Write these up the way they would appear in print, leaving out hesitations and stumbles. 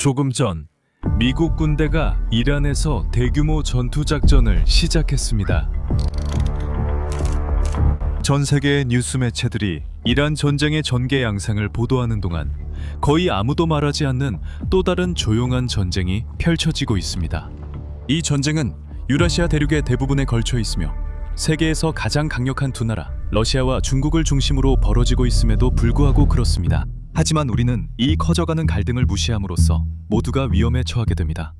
조금 전 미국 군대가 이란에서 대규모 전투작전을 시작했습니다. 전 세계의 뉴스 매체들이 이란 전쟁의 전개 양상을 보도하는 동안 거의 아무도 말하지 않는 또 다른 조용한 전쟁이 펼쳐지고 있습니다. 이 전쟁은 유라시아 대륙의 대부분에 걸쳐 있으며 세계에서 가장 강력한 두 나라, 러시아와 중국을 중심으로 벌어지고 있음에도 불구하고 그렇습니다. 하지만 우리는 이 커져가는 갈등을 무시함으로써 모두가 위험에 처하게 됩니다.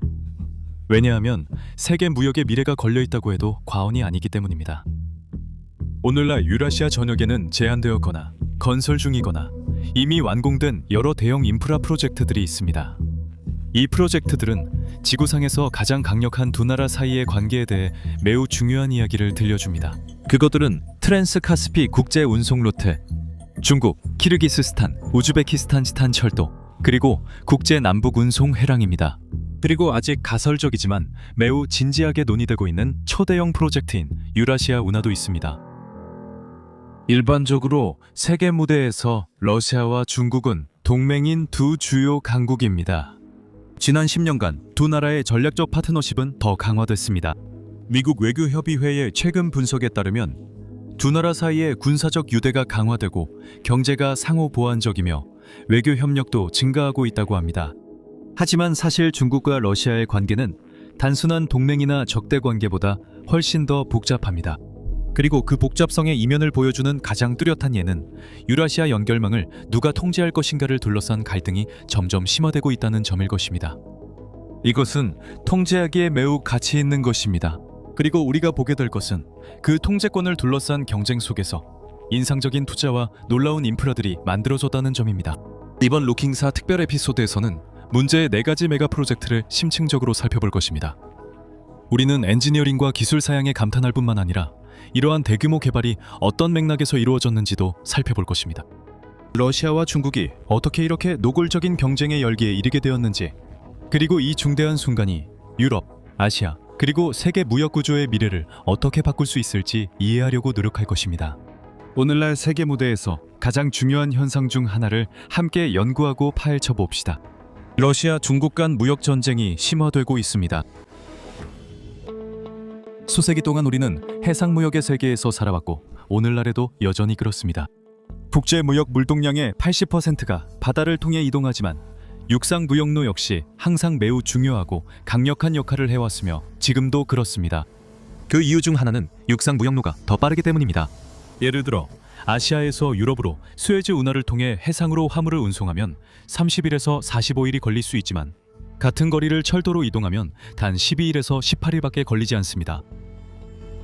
왜냐하면 세계 무역의 미래가 걸려 있다고 해도 과언이 아니기 때문입니다. 오늘날 유라시아 전역에는 제한되었거나 건설 중이거나 이미 완공된 여러 대형 인프라 프로젝트들이 있습니다. 이 프로젝트들은 지구상에서 가장 강력한 두 나라 사이의 관계에 대해 매우 중요한 이야기를 들려줍니다. 그것들은 트랜스카스피 국제 운송 루트, 중국, 키르기스스탄, 우즈베키스탄 철도, 그리고 국제 남북 운송 회랑입니다. 그리고 아직 가설적이지만 매우 진지하게 논의되고 있는 초대형 프로젝트인 유라시아 운하도 있습니다. 일반적으로 세계 무대에서 러시아와 중국은 동맹인 두 주요 강국입니다. 지난 10년간 두 나라의 전략적 파트너십은 더 강화됐습니다. 미국 외교협의회의 최근 분석에 따르면 두 나라 사이의 군사적 유대가 강화되고 경제가 상호 보완적이며 외교 협력도 증가하고 있다고 합니다. 하지만 사실 중국과 러시아의 관계는 단순한 동맹이나 적대 관계보다 훨씬 더 복잡합니다. 그리고 그 복잡성의 이면을 보여주는 가장 뚜렷한 예는 유라시아 연결망을 누가 통제할 것인가를 둘러싼 갈등이 점점 심화되고 있다는 점일 것입니다. 이것은 통제하기에 매우 가치 있는 것입니다. 그리고 우리가 보게 될 것은 그 통제권을 둘러싼 경쟁 속에서 인상적인 투자와 놀라운 인프라들이 만들어졌다는 점입니다. 이번 루킹사 특별 에피소드에서는 문제의 4가지 메가 프로젝트를 심층적으로 살펴볼 것입니다. 우리는 엔지니어링과 기술 사양에 감탄할 뿐만 아니라 이러한 대규모 개발이 어떤 맥락에서 이루어졌는지도 살펴볼 것입니다. 러시아와 중국이 어떻게 이렇게 노골적인 경쟁의 열기에 이르게 되었는지, 그리고 이 중대한 순간이 유럽, 아시아, 그리고 세계 무역 구조의 미래를 어떻게 바꿀 수 있을지 이해하려고 노력할 것입니다. 오늘날 세계 무대에서 가장 중요한 현상 중 하나를 함께 연구하고 파헤쳐 봅시다. 러시아 중국 간 무역 전쟁이 심화되고 있습니다. 수세기 동안 우리는 해상무역의 세계에서 살아왔고 오늘날에도 여전히 그렇습니다. 국제무역 물동량의 80%가 바다를 통해 이동하지만 육상무역로 역시 항상 매우 중요하고 강력한 역할을 해왔으며 지금도 그렇습니다. 그 이유 중 하나는 육상무역로가 더 빠르기 때문입니다. 예를 들어 아시아에서 유럽으로 수에즈 운하를 통해 해상으로 화물을 운송하면 30일에서 45일이 걸릴 수 있지만 같은 거리를 철도로 이동하면 단 12일에서 18일밖에 걸리지 않습니다.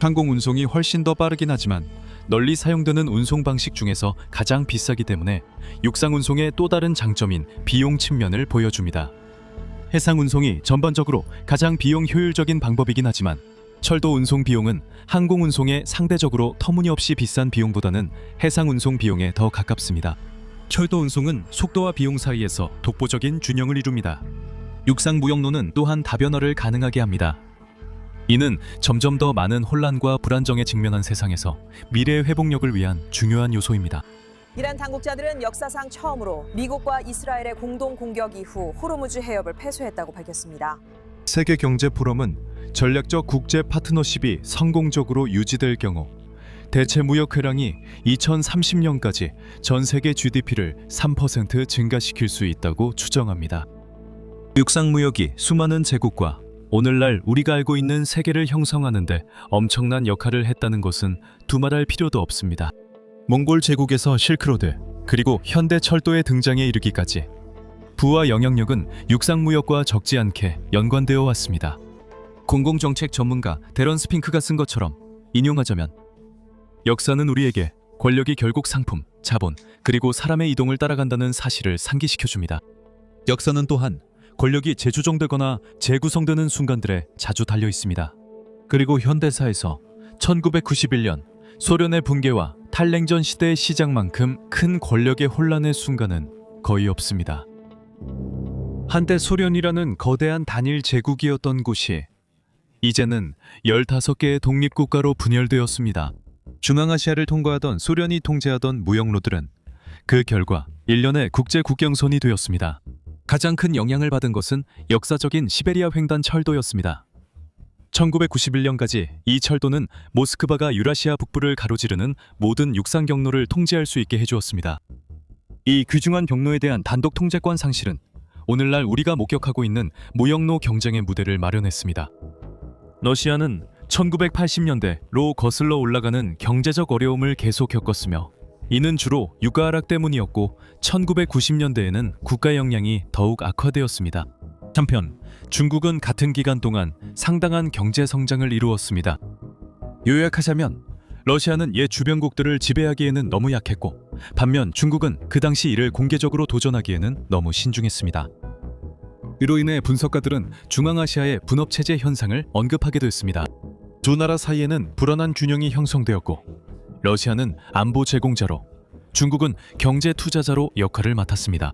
항공 운송이 훨씬 더 빠르긴 하지만 널리 사용되는 운송 방식 중에서 가장 비싸기 때문에 육상 운송의 또 다른 장점인 비용 측면을 보여줍니다. 해상 운송이 전반적으로 가장 비용 효율적인 방법이긴 하지만 철도 운송 비용은 항공 운송의 상대적으로 터무니없이 비싼 비용보다는 해상 운송 비용에 더 가깝습니다. 철도 운송은 속도와 비용 사이에서 독보적인 균형을 이룹니다. 육상 무역로는 또한 다변화를 가능하게 합니다. 이는 점점 더 많은 혼란과 불안정에 직면한 세상에서 미래의 회복력을 위한 중요한 요소입니다. 이란 당국자들은 역사상 처음으로 미국과 이스라엘의 공동 공격 이후 호르무즈 해협을 폐쇄했다고 밝혔습니다. 세계 경제 포럼은 전략적 국제 파트너십이 성공적으로 유지될 경우 대체 무역 회랑이 2030년까지 전 세계 GDP를 3% 증가시킬 수 있다고 추정합니다. 육상 무역이 수많은 제국과 오늘날 우리가 알고 있는 세계를 형성하는 데 엄청난 역할을 했다는 것은 두말할 필요도 없습니다. 몽골 제국에서 실크로드, 그리고 현대 철도의 등장에 이르기까지 부와 영향력은 육상 무역과 적지 않게 연관되어 왔습니다. 공공정책 전문가 데런 스핑크가 쓴 것처럼 인용하자면 역사는 우리에게 권력이 결국 상품, 자본, 그리고 사람의 이동을 따라간다는 사실을 상기시켜줍니다. 역사는 또한 권력이 재조정되거나 재구성되는 순간들에 자주 달려 있습니다. 그리고 현대사에서 1991년 소련의 붕괴와 탈냉전 시대의 시작만큼 큰 권력의 혼란의 순간은 거의 없습니다. 한때 소련이라는 거대한 단일 제국이었던 곳이 이제는 15개의 독립국가로 분열되었습니다. 중앙아시아를 통과하던 소련이 통제하던 무역로들은 그 결과 일련의 국제 국경선이 되었습니다. 가장 큰 영향을 받은 것은 역사적인 시베리아 횡단 철도였습니다. 1991년까지 이 철도는 모스크바가 유라시아 북부를 가로지르는 모든 육상 경로를 통제할 수 있게 해주었습니다. 이 귀중한 경로에 대한 단독 통제권 상실은 오늘날 우리가 목격하고 있는 무역로 경쟁의 무대를 마련했습니다. 러시아는 1980년대로 거슬러 올라가는 경제적 어려움을 계속 겪었으며 이는 주로 유가 하락 때문이었고 1990년대에는 국가 역량이 더욱 악화되었습니다. 한편 중국은 같은 기간 동안 상당한 경제 성장을 이루었습니다. 요약하자면 러시아는 옛 주변국들을 지배하기에는 너무 약했고 반면 중국은 그 당시 이를 공개적으로 도전하기에는 너무 신중했습니다. 이로 인해 분석가들은 중앙아시아의 분업체제 현상을 언급하게 됐습니다. 두 나라 사이에는 불안한 균형이 형성되었고 러시아는 안보 제공자로 중국은 경제 투자자로 역할을 맡았습니다.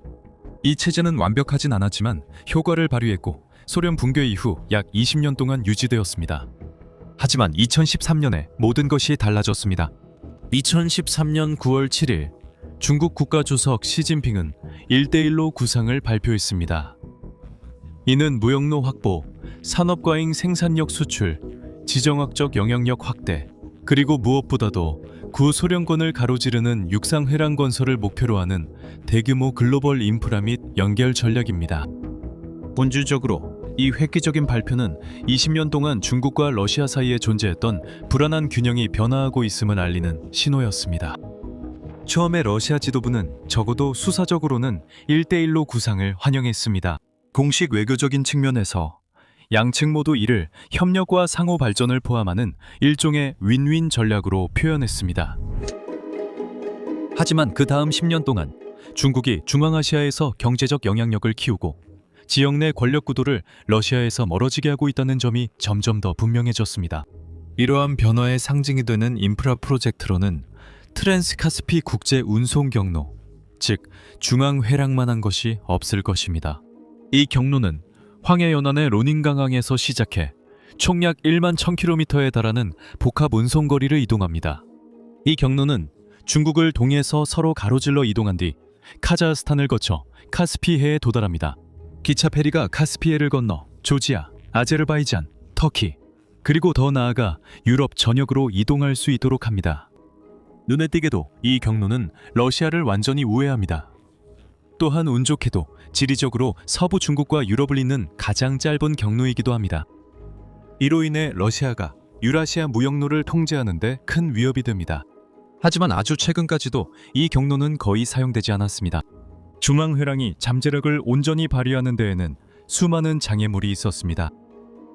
이 체제는 완벽하진 않았지만 효과를 발휘했고 소련 붕괴 이후 약 20년 동안 유지되었습니다. 하지만 2013년에 모든 것이 달라졌습니다. 2013년 9월 7일 중국 국가주석 시진핑은 1대1로 구상을 발표했습니다. 이는 무역로 확보, 산업과잉 생산력 수출, 지정학적 영향력 확대, 그리고 무엇보다도 구소련권을 가로지르는 육상회랑 건설을 목표로 하는 대규모 글로벌 인프라 및 연결 전략입니다. 본질적으로 이 획기적인 발표는 20년 동안 중국과 러시아 사이에 존재했던 불안한 균형이 변화하고 있음을 알리는 신호였습니다. 처음에 러시아 지도부는 적어도 수사적으로는 1대1로 구상을 환영했습니다. 공식 외교적인 측면에서 양측 모두 이를 협력과 상호 발전을 포함하는 일종의 윈윈 전략으로 표현했습니다. 하지만 그 다음 10년 동안 중국이 중앙아시아에서 경제적 영향력을 키우고 지역 내 권력 구도를 러시아에서 멀어지게 하고 있다는 점이 점점 더 분명해졌습니다. 이러한 변화의 상징이 되는 인프라 프로젝트로는 트랜스카스피 국제 운송 경로, 즉 중앙회랑만한 것이 없을 것입니다. 이 경로는 황해연안의 로닌강항에서 시작해 총 약 1만 1000km에 달하는 복합 운송거리를 이동합니다. 이 경로는 중국을 동해에서 서로 가로질러 이동한 뒤 카자흐스탄을 거쳐 카스피해에 도달합니다. 기차 페리가 카스피해를 건너 조지아, 아제르바이잔, 터키, 그리고 더 나아가 유럽 전역으로 이동할 수 있도록 합니다. 눈에 띄게도 이 경로는 러시아를 완전히 우회합니다. 또한 운 좋게도 지리적으로 서부 중국과 유럽을 잇는 가장 짧은 경로이기도 합니다. 이로 인해 러시아가 유라시아 무역로를 통제하는 데 큰 위협이 됩니다. 하지만 아주 최근까지도 이 경로는 거의 사용되지 않았습니다. 중앙회랑이 잠재력을 온전히 발휘하는 데에는 수많은 장애물이 있었습니다.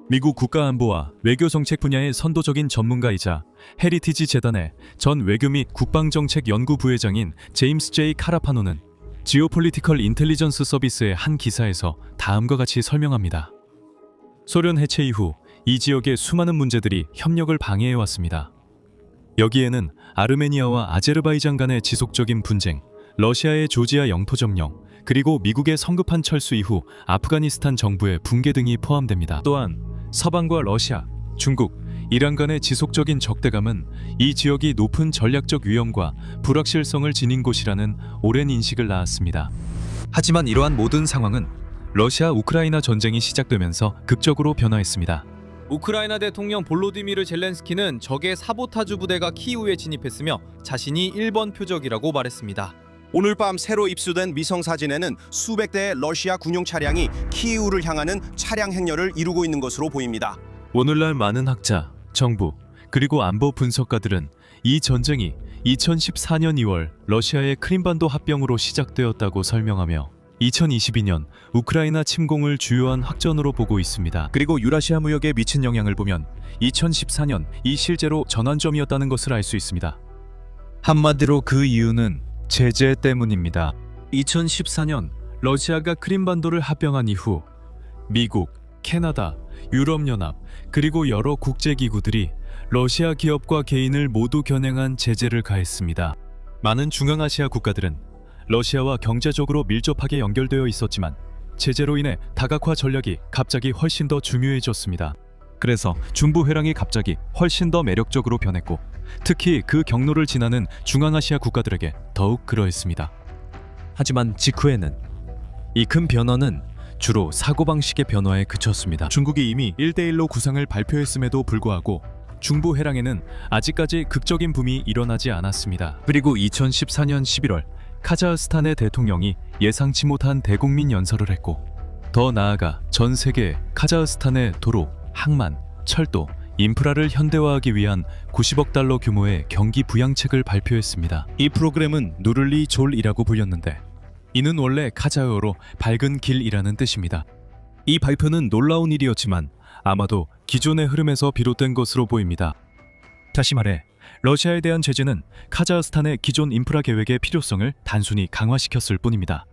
미국 국가안보와 외교정책 분야의 선도적인 전문가이자 헤리티지 재단의 전 외교 및 국방정책 연구 부회장인 제임스 J. 카라파노는 지오폴리티컬 인텔리전스 서비스의 한 기사에서 다음과 같이 설명합니다. 소련 해체 이후 이 지역의 수많은 문제들이 협력을 방해해왔습니다. 여기에는 아르메니아와 아제르바이잔 간의 지속적인 분쟁, 러시아의 조지아 영토 점령, 그리고 미국의 성급한 철수 이후 아프가니스탄 정부의 붕괴 등이 포함됩니다. 또한 서방과 러시아, 중국, 이란 간의 지속적인 적대감은 이 지역이 높은 전략적 위험과 불확실성을 지닌 곳이라는 오랜 인식을 낳았습니다. 하지만 이러한 모든 상황은 러시아 우크라이나 전쟁이 시작되면서 극적으로 변화했습니다. 우크라이나 대통령 볼로디미르 젤렌스키는 적의 사보타주 부대가 키이우에 진입했으며 자신이 1번 표적이라고 말했습니다. 오늘 밤 새로 입수된 위성사진에는 수백 대의 러시아 군용 차량이 키이우를 향하는 차량 행렬을 이루고 있는 것으로 보입니다. 오늘날 많은 학자, 정부, 그리고 안보 분석가들은 이 전쟁이 2014년 2월 러시아의 크림반도 합병으로 시작되었다고 설명하며 2022년 우크라이나 침공을 주요한 확전으로 보고 있습니다. 그리고 유라시아 무역에 미친 영향을 보면 2014년 이 실제로 전환점이었다는 것을 알 수 있습니다. 한마디로 그 이유는 제재 때문입니다. 2014년 러시아가 크림반도를 합병한 이후 미국, 캐나다, 유럽연합, 그리고 여러 국제기구들이 러시아 기업과 개인을 모두 겨냥한 제재를 가했습니다. 많은 중앙아시아 국가들은 러시아와 경제적으로 밀접하게 연결되어 있었지만 제재로 인해 다각화 전략이 갑자기 훨씬 더 중요해졌습니다. 그래서 중부회랑이 갑자기 훨씬 더 매력적으로 변했고 특히 그 경로를 지나는 중앙아시아 국가들에게 더욱 그러했습니다. 하지만 직후에는 이 큰 변화는 주로 사고방식의 변화에 그쳤습니다. 중국이 이미 1대1로 구상을 발표했음에도 불구하고 중부 해랑에는 아직까지 극적인 붐이 일어나지 않았습니다. 그리고 2014년 11월 카자흐스탄의 대통령이 예상치 못한 대국민 연설을 했고, 더 나아가 전 세계 카자흐스탄의 도로, 항만, 철도, 인프라를 현대화하기 위한 90억 달러 규모의 경기 부양책을 발표했습니다. 이 프로그램은 누를리 졸이라고 불렸는데, 이는 원래 카자흐어로 밝은 길이라는 뜻입니다. 이 발표는 놀라운 일이었지만 아마도 기존의 흐름에서 비롯된 것으로 보입니다. 다시 말해, 러시아에 대한 제재는 카자흐스탄의 기존 인프라 계획의 필요성을 단순히 강화시켰을 뿐입니다.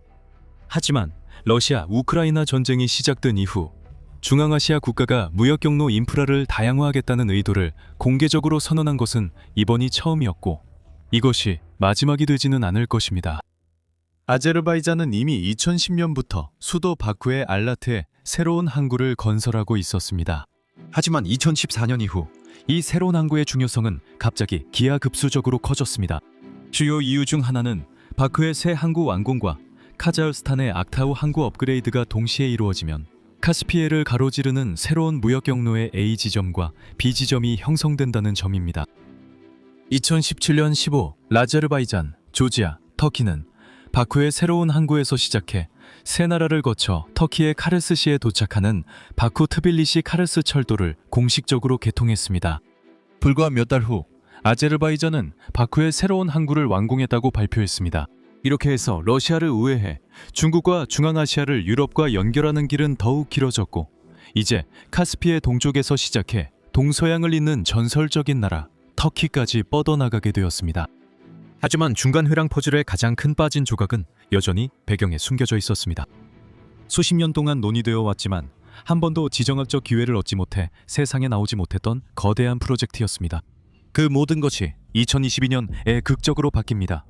하지만 러시아 우크라이나 전쟁이 시작된 이후 중앙아시아 국가가 무역 경로 인프라를 다양화하겠다는 의도를 공개적으로 선언한 것은 이번이 처음이었고, 이것이 마지막이 되지는 않을 것입니다. 아제르바이잔은 이미 2010년부터 수도 바쿠의 알라트에 새로운 항구를 건설하고 있었습니다. 하지만 2014년 이후 이 새로운 항구의 중요성은 갑자기 기하급수적으로 커졌습니다. 주요 이유 중 하나는 바쿠의 새 항구 완공과 카자흐스탄의 악타우 항구 업그레이드가 동시에 이루어지면 카스피해를 가로지르는 새로운 무역 경로의 A 지점과 B 지점이 형성된다는 점입니다. 2017년 15, 아제르바이잔, 조지아, 터키는 바쿠의 새로운 항구에서 시작해 세 나라를 거쳐 터키의 카르스시에 도착하는 바쿠 트빌리시 카르스 철도를 공식적으로 개통했습니다. 불과 몇 달 후 아제르바이잔은 바쿠의 새로운 항구를 완공했다고 발표했습니다. 이렇게 해서 러시아를 우회해 중국과 중앙아시아를 유럽과 연결하는 길은 더욱 길어졌고, 이제 카스피해 동쪽에서 시작해 동서양을 잇는 전설적인 나라 터키까지 뻗어나가게 되었습니다. 하지만 중간 회랑 퍼즐의 가장 큰 빠진 조각은 여전히 배경에 숨겨져 있었습니다. 수십 년 동안 논의되어 왔지만 한 번도 지정학적 기회를 얻지 못해 세상에 나오지 못했던 거대한 프로젝트였습니다. 그 모든 것이 2022년에 극적으로 바뀝니다.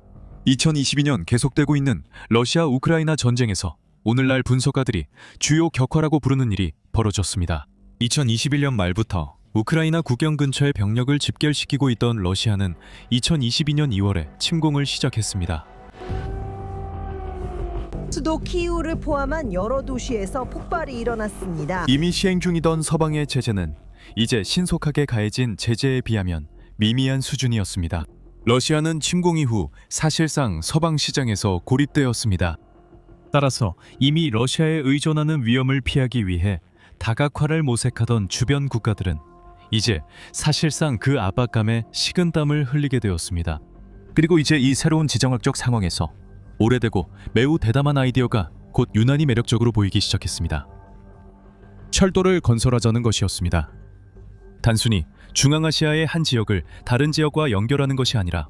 2022년 계속되고 있는 러시아 우크라이나 전쟁에서 오늘날 분석가들이 주요 격화라고 부르는 일이 벌어졌습니다. 2021년 말부터 우크라이나 국경 근처에 병력을 집결시키고 있던 러시아는 2022년 2월에 침공을 시작했습니다. 수도 키이우를 포함한 여러 도시에서 폭발이 일어났습니다. 이미 시행 중이던 서방의 제재는 이제 신속하게 가해진 제재에 비하면 미미한 수준이었습니다. 러시아는 침공 이후 사실상 서방 시장에서 고립되었습니다. 따라서 이미 러시아에 의존하는 위험을 피하기 위해 다각화를 모색하던 주변 국가들은 이제 사실상 그 압박감에 식은땀을 흘리게 되었습니다. 그리고 이제 이 새로운 지정학적 상황에서 오래되고 매우 대담한 아이디어가 곧 유난히 매력적으로 보이기 시작했습니다. 철도를 건설하자는 것이었습니다. 단순히 중앙아시아의 한 지역을 다른 지역과 연결하는 것이 아니라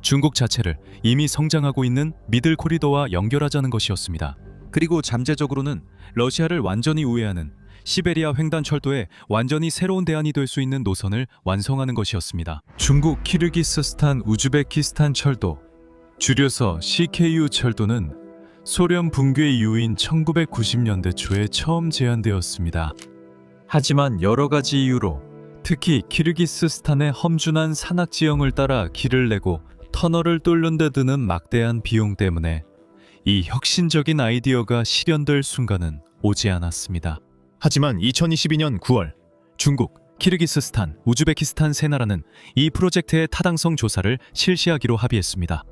중국 자체를 이미 성장하고 있는 미들 코리도와 연결하자는 것이었습니다. 그리고 잠재적으로는 러시아를 완전히 우회하는 시베리아 횡단 철도에 완전히 새로운 대안이 될 수 있는 노선을 완성하는 것이었습니다. 중국 키르기스스탄 우즈베키스탄 철도, 줄여서 CKU 철도는 소련 붕괴 이후인 1990년대 초에 처음 제안되었습니다. 하지만 여러 가지 이유로, 특히 키르기스스탄의 험준한 산악 지형을 따라 길을 내고 터널을 뚫는 데 드는 막대한 비용 때문에 이 혁신적인 아이디어가 실현될 순간은 오지 않았습니다. 하지만 2022년 9월 중국, 키르기스스탄, 우즈베키스탄 세 나라는 이 프로젝트의 타당성 조사를 실시하기로 합의했습니다.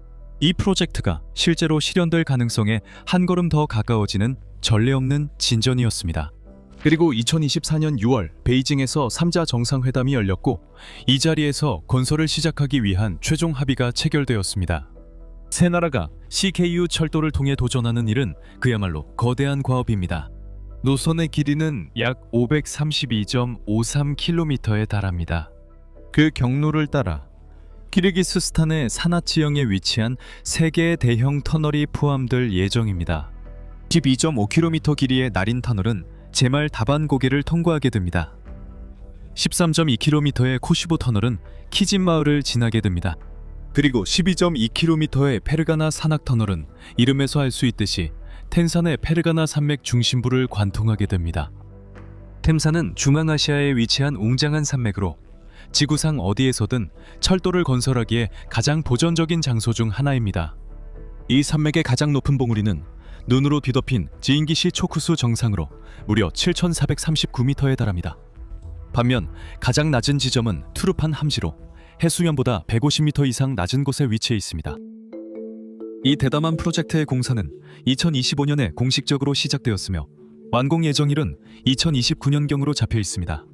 이 프로젝트가 실제로 실현될 가능성에 한 걸음 더 가까워지는 전례 없는 진전이었습니다. 그리고 2024년 6월 베이징에서 3자 정상회담이 열렸고, 이 자리에서 건설을 시작하기 위한 최종 합의가 체결되었습니다. 세 나라가 CKU 철도를 통해 도전하는 일은 그야말로 거대한 과업입니다. 노선의 길이는 약 532.53km에 달합니다. 그 경로를 따라 키르기스스탄의 산악 지형에 위치한 3개의 대형 터널이 포함될 예정입니다. 12.5km 길이의 나린 터널은 제말 다반 고개를 통과하게 됩니다. 13.2km의 코시보 터널은 키진 마을을 지나게 됩니다. 그리고 12.2km의 페르가나 산악 터널은 이름에서 알 수 있듯이 텐산의 페르가나 산맥 중심부를 관통하게 됩니다. 템산은 중앙아시아에 위치한 웅장한 산맥으로 지구상 어디에서든 철도를 건설하기에 가장 보전적인 장소 중 하나입니다. 이 산맥의 가장 높은 봉우리는 눈으로 뒤덮인 지인기시 초쿠수 정상으로 무려 7,439m에 달합니다. 반면 가장 낮은 지점은 투르판 함지로 해수면보다 150m 이상 낮은 곳에 위치해 있습니다. 이 대담한 프로젝트의 공사는 2025년에 공식적으로 시작되었으며 완공 예정일은 2029년경으로 잡혀 있습니다.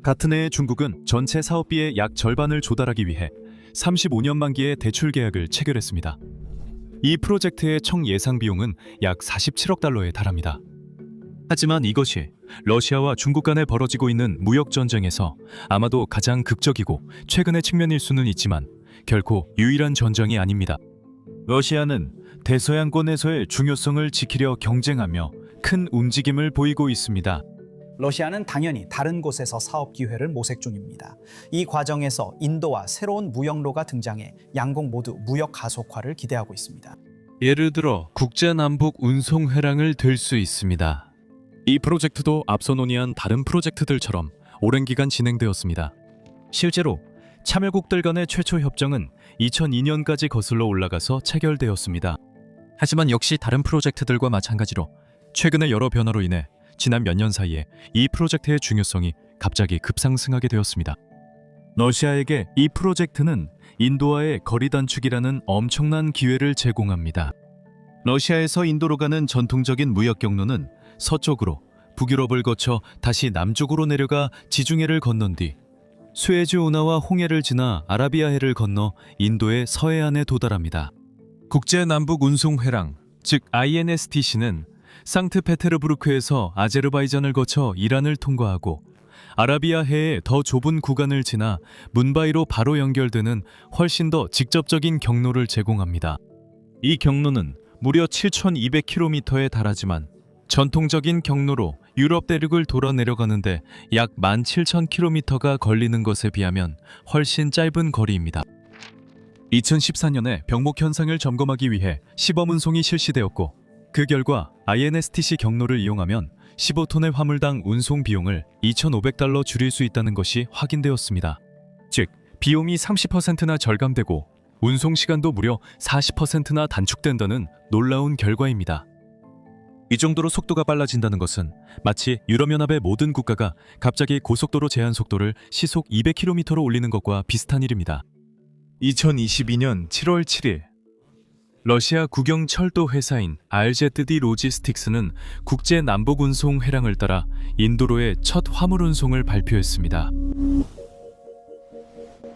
같은 해에 중국은 전체 사업비의 약 절반을 조달하기 위해 35년 만기의 대출 계약을 체결했습니다. 이 프로젝트의 총 예상 비용은 약 47억 달러에 달합니다. 하지만 이것이 러시아와 중국 간에 벌어지고 있는 무역 전쟁에서 아마도 가장 극적이고 최근의 측면일 수는 있지만 결코 유일한 전쟁이 아닙니다. 러시아는 대서양권에서의 중요성을 지키려 경쟁하며 큰 움직임을 보이고 있습니다. 러시아는 당연히 다른 곳에서 사업 기회를 모색 중입니다. 이 과정에서 인도와 새로운 무역로가 등장해 양국 모두 무역 가속화를 기대하고 있습니다. 예를 들어 국제남북 운송회랑을 들 수 있습니다. 이 프로젝트도 앞서 논의한 다른 프로젝트들처럼 오랜 기간 진행되었습니다. 실제로 참여국들 간의 최초 협정은 2002년까지 거슬러 올라가서 체결되었습니다. 하지만 역시 다른 프로젝트들과 마찬가지로 최근의 여러 변화로 인해 지난 몇 년 사이에 이 프로젝트의 중요성이 갑자기 급상승하게 되었습니다. 러시아에게 이 프로젝트는 인도와의 거리 단축이라는 엄청난 기회를 제공합니다. 러시아에서 인도로 가는 전통적인 무역 경로는 서쪽으로 북유럽을 거쳐 다시 남쪽으로 내려가 지중해를 건넌 뒤 수에즈 운하와 홍해를 지나 아라비아해를 건너 인도의 서해안에 도달합니다. 국제남북 운송회랑, 즉 INSTC는 상트페테르부르크에서 아제르바이잔을 거쳐 이란을 통과하고 아라비아해의 더 좁은 구간을 지나 문바이로 바로 연결되는 훨씬 더 직접적인 경로를 제공합니다. 이 경로는 무려 7,200km에 달하지만 전통적인 경로로 유럽 대륙을 돌아 내려가는데 약 17,000km가 걸리는 것에 비하면 훨씬 짧은 거리입니다. 2014년에 병목 현상을 점검하기 위해 시범 운송이 실시되었고 그 결과 INSTC 경로를 이용하면 15톤의 화물당 운송 비용을 2,500달러 줄일 수 있다는 것이 확인되었습니다. 즉, 비용이 30%나 절감되고 운송 시간도 무려 40%나 단축된다는 놀라운 결과입니다. 이 정도로 속도가 빨라진다는 것은 마치 유럽연합의 모든 국가가 갑자기 고속도로 제한 속도를 시속 200km로 올리는 것과 비슷한 일입니다. 2022년 7월 7일 러시아 국영 철도 회사인 RZD 로지스틱스는 국제 남북 운송 회랑을 따라 인도로의 첫 화물 운송을 발표했습니다.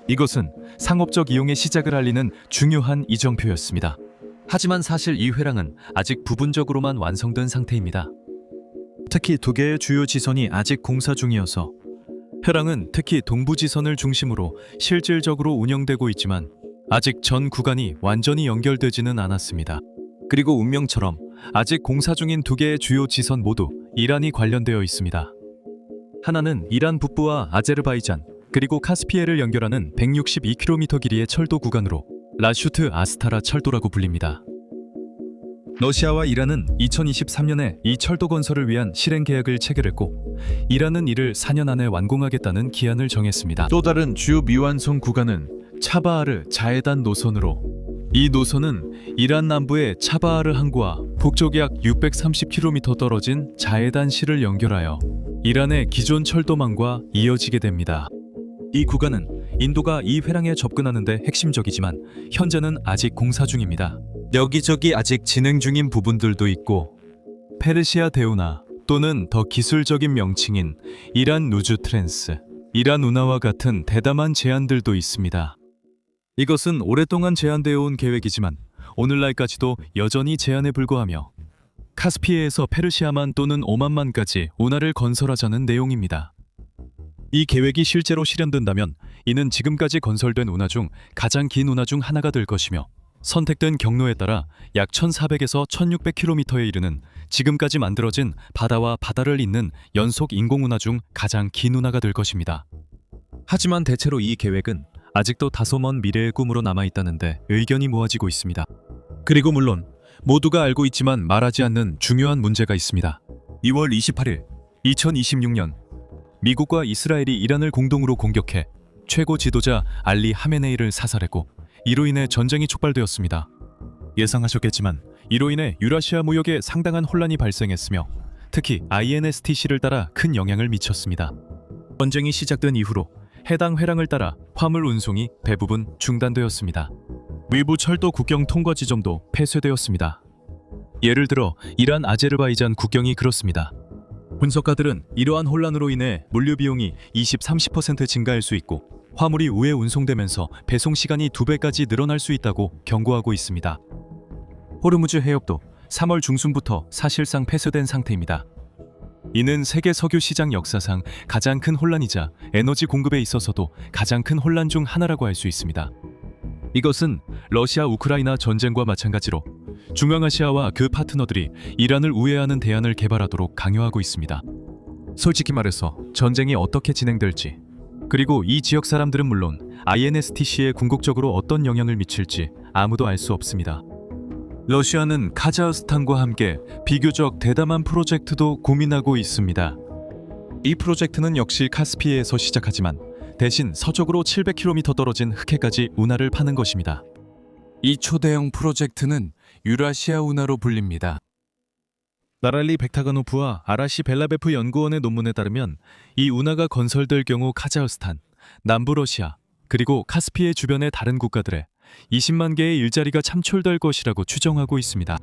이것은 상업적 이용의 시작을 알리는 중요한 이정표였습니다. 하지만 사실 이 회랑은 아직 부분적으로만 완성된 상태입니다. 특히 두 개의 주요 지선이 아직 공사 중이어서 회랑은 특히 동부 지선을 중심으로 실질적으로 운영되고 있지만 아직 전 구간이 완전히 연결되지는 않았습니다. 그리고 운명처럼 아직 공사 중인 두 개의 주요 지선 모두 이란이 관련되어 있습니다. 하나는 이란 북부와 아제르바이잔 그리고 카스피해를 연결하는 162km 길이의 철도 구간으로 라슈트 아스타라 철도라고 불립니다. 러시아와 이란은 2023년에 이 철도 건설을 위한 실행 계약을 체결했고 이란은 이를 4년 안에 완공하겠다는 기한을 정했습니다. 또 다른 주요 미완성 구간은 차바하르 자에단 노선으로 이 노선은 이란 남부의 차바하르 항구와 북쪽 약 630km 떨어진 자에단시를 연결하여 이란의 기존 철도망과 이어지게 됩니다. 이 구간은 인도가 이 회랑에 접근하는 데 핵심적이지만 현재는 아직 공사 중입니다. 여기저기 아직 진행 중인 부분들도 있고 페르시아 대운하 또는 더 기술적인 명칭인 이란 누주 트랜스, 이란 운하와 같은 대담한 제안들도 있습니다. 이것은 오랫동안 제안되어 온 계획이지만 오늘날까지도 여전히 제안에 불과하며 카스피해에서 페르시아만 또는 오만만까지 운하를 건설하자는 내용입니다. 이 계획이 실제로 실현된다면 이는 지금까지 건설된 운하 중 가장 긴 운하 중 하나가 될 것이며 선택된 경로에 따라 약 1,400에서 1,600km에 이르는 지금까지 만들어진 바다와 바다를 잇는 연속 인공운하 중 가장 긴 운하가 될 것입니다. 하지만 대체로 이 계획은 아직도 다소 먼 미래의 꿈으로 남아있다는데 의견이 모아지고 있습니다. 그리고 물론 모두가 알고 있지만 말하지 않는 중요한 문제가 있습니다. 2월 28일 2026년 미국과 이스라엘이 이란을 공동으로 공격해 최고 지도자 알리 하메네이를 사살했고 이로 인해 전쟁이 촉발되었습니다. 예상하셨겠지만 이로 인해 유라시아 무역에 상당한 혼란이 발생했으며 특히 INSTC를 따라 큰 영향을 미쳤습니다. 전쟁이 시작된 이후로 해당 회랑을 따라 화물 운송이 대부분 중단되었습니다. 위부 철도 국경 통과 지점도 폐쇄되었습니다. 예를 들어 이란 아제르바이잔 국경이 그렇습니다. 분석가들은 이러한 혼란으로 인해 물류 비용이 20-30% 증가할 수 있고 화물이 우회 운송되면서 배송 시간이 2배까지 늘어날 수 있다고 경고하고 있습니다. 호르무즈 해협도 3월 중순부터 사실상 폐쇄된 상태입니다. 이는 세계 석유 시장 역사상 가장 큰 혼란이자 에너지 공급에 있어서도 가장 큰 혼란 중 하나라고 할 수 있습니다. 이것은 러시아 우크라이나 전쟁과 마찬가지로 중앙아시아와 그 파트너들이 이란을 우회하는 대안을 개발하도록 강요하고 있습니다. 솔직히 말해서 전쟁이 어떻게 진행될지, 그리고 이 지역 사람들은 물론 INSTC에 궁극적으로 어떤 영향을 미칠지 아무도 알 수 없습니다. 러시아는 카자흐스탄과 함께 비교적 대담한 프로젝트도 고민하고 있습니다. 이 프로젝트는 역시 카스피해에서 시작하지만 대신 서쪽으로 700km 떨어진 흑해까지 운하를 파는 것입니다. 이 초대형 프로젝트는 유라시아 운하로 불립니다. 나랄리 백타가노프와 아라시 벨라베프 연구원의 논문에 따르면 이 운하가 건설될 경우 카자흐스탄, 남부 러시아, 그리고 카스피해 주변의 다른 국가들에 20만 개의 일자리가 창출될 것이라고 추정하고 있습니다.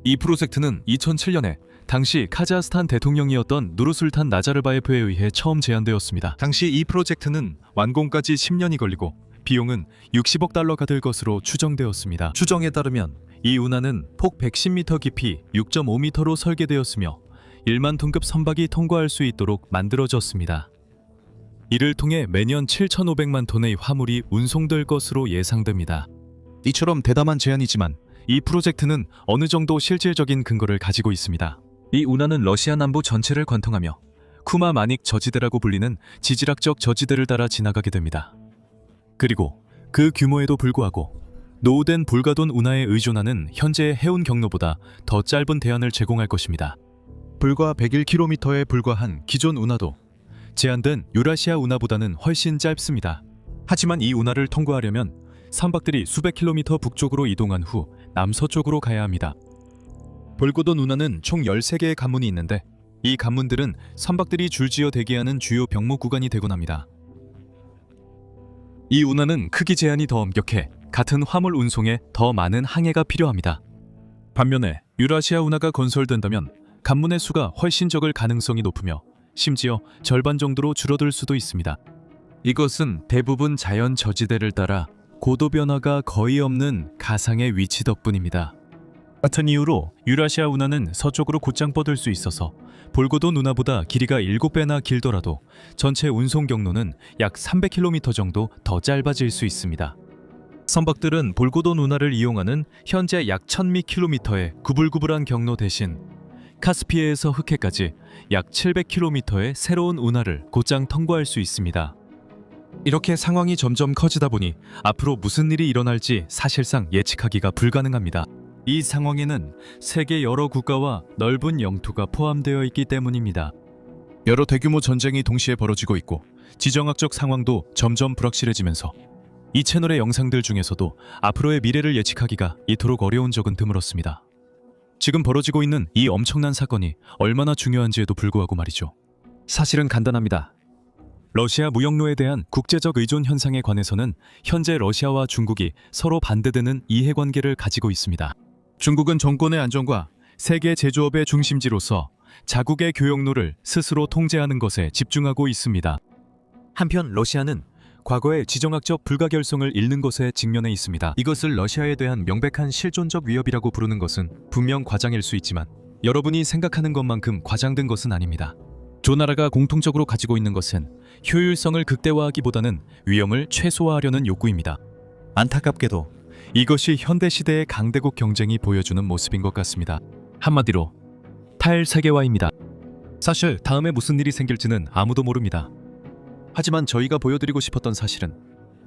이 프로젝트는 2007년에 당시 카자흐스탄 대통령이었던 누르술탄 나자르바예프에 의해 처음 제안되었습니다. 당시 이 프로젝트는 완공까지 10년이 걸리고 비용은 60억 달러가 들 것으로 추정되었습니다. 추정에 따르면 이 운하는 폭 110m 깊이 6.5m로 설계되었으며 1만 톤급 선박이 통과할 수 있도록 만들어졌습니다. 이를 통해 매년 7,500만 톤의 화물이 운송될 것으로 예상됩니다. 이처럼 대담한 제안이지만 이 프로젝트는 어느 정도 실질적인 근거를 가지고 있습니다. 이 운하는 러시아 남부 전체를 관통하며 쿠마 마닉 저지대라고 불리는 지질학적 저지대를 따라 지나가게 됩니다. 그리고 그 규모에도 불구하고 노후된 불가돈 운하에 의존하는 현재의 해운 경로보다 더 짧은 대안을 제공할 것입니다. 불과 101km에 불과한 기존 운하도 제한된 유라시아 운하보다는 훨씬 짧습니다. 하지만 이 운하를 통과하려면 선박들이 수백 킬로미터 북쪽으로 이동한 후 남서쪽으로 가야 합니다. 불고돈 운하는 총 13개의 관문이 있는데 이 관문들은 선박들이 줄지어 대기하는 주요 병목 구간이 되곤 합니다. 이 운하는 크기 제한이 더 엄격해 같은 화물 운송에 더 많은 항해가 필요합니다. 반면에 유라시아 운하가 건설된다면 관문의 수가 훨씬 적을 가능성이 높으며 심지어 절반 정도로 줄어들 수도 있습니다. 이것은 대부분 자연 저지대를 따라 고도 변화가 거의 없는 가상의 위치 덕분입니다. 같은 이유로 유라시아 운하는 서쪽으로 곧장 뻗을 수 있어서 볼고돈 운하보다 길이가 7배나 길더라도 전체 운송 경로는 약 300km 정도 더 짧아질 수 있습니다. 선박들은 볼고돈 운하를 이용하는 현재 약 1000km의 구불구불한 경로 대신 카스피해에서 흑해까지 약 700km의 새로운 운하를 곧장 통과할 수 있습니다. 이렇게 상황이 점점 커지다 보니 앞으로 무슨 일이 일어날지 사실상 예측하기가 불가능합니다. 이 상황에는 세계 여러 국가와 넓은 영토가 포함되어 있기 때문입니다. 여러 대규모 전쟁이 동시에 벌어지고 있고 지정학적 상황도 점점 불확실해지면서 이 채널의 영상들 중에서도 앞으로의 미래를 예측하기가 이토록 어려운 적은 드물었습니다. 지금 벌어지고 있는 이 엄청난 사건이 얼마나 중요한지에도 불구하고 말이죠. 사실은 간단합니다. 러시아 무역로에 대한 국제적 의존 현상에 관해서는 현재 러시아와 중국이 서로 반대되는 이해관계를 가지고 있습니다. 중국은 정권의 안정과 세계 제조업의 중심지로서 자국의 교역로를 스스로 통제하는 것에 집중하고 있습니다. 한편 러시아는 과거의 지정학적 불가결성을 잃는 것에 직면해 있습니다. 이것을 러시아에 대한 명백한 실존적 위협이라고 부르는 것은 분명 과장일 수 있지만 여러분이 생각하는 것만큼 과장된 것은 아닙니다. 두 나라가 공통적으로 가지고 있는 것은 효율성을 극대화하기보다는 위험을 최소화하려는 욕구입니다. 안타깝게도 이것이 현대시대의 강대국 경쟁이 보여주는 모습인 것 같습니다. 한마디로 탈세계화입니다. 사실 다음에 무슨 일이 생길지는 아무도 모릅니다. 하지만 저희가 보여드리고 싶었던 사실은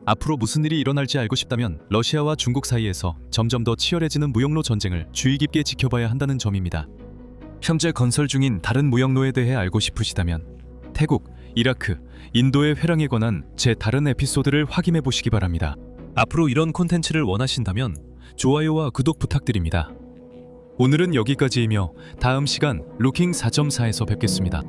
앞으로 무슨 일이 일어날지 알고 싶다면 러시아와 중국 사이에서 점점 더 치열해지는 무역로 전쟁을 주의 깊게 지켜봐야 한다는 점입니다. 현재 건설 중인 다른 무역로에 대해 알고 싶으시다면 태국, 이라크, 인도의 회랑에 관한 제 다른 에피소드를 확인해 보시기 바랍니다. 앞으로 이런 콘텐츠를 원하신다면 좋아요와 구독 부탁드립니다. 오늘은 여기까지이며 다음 시간 루킹 4.4에서 뵙겠습니다.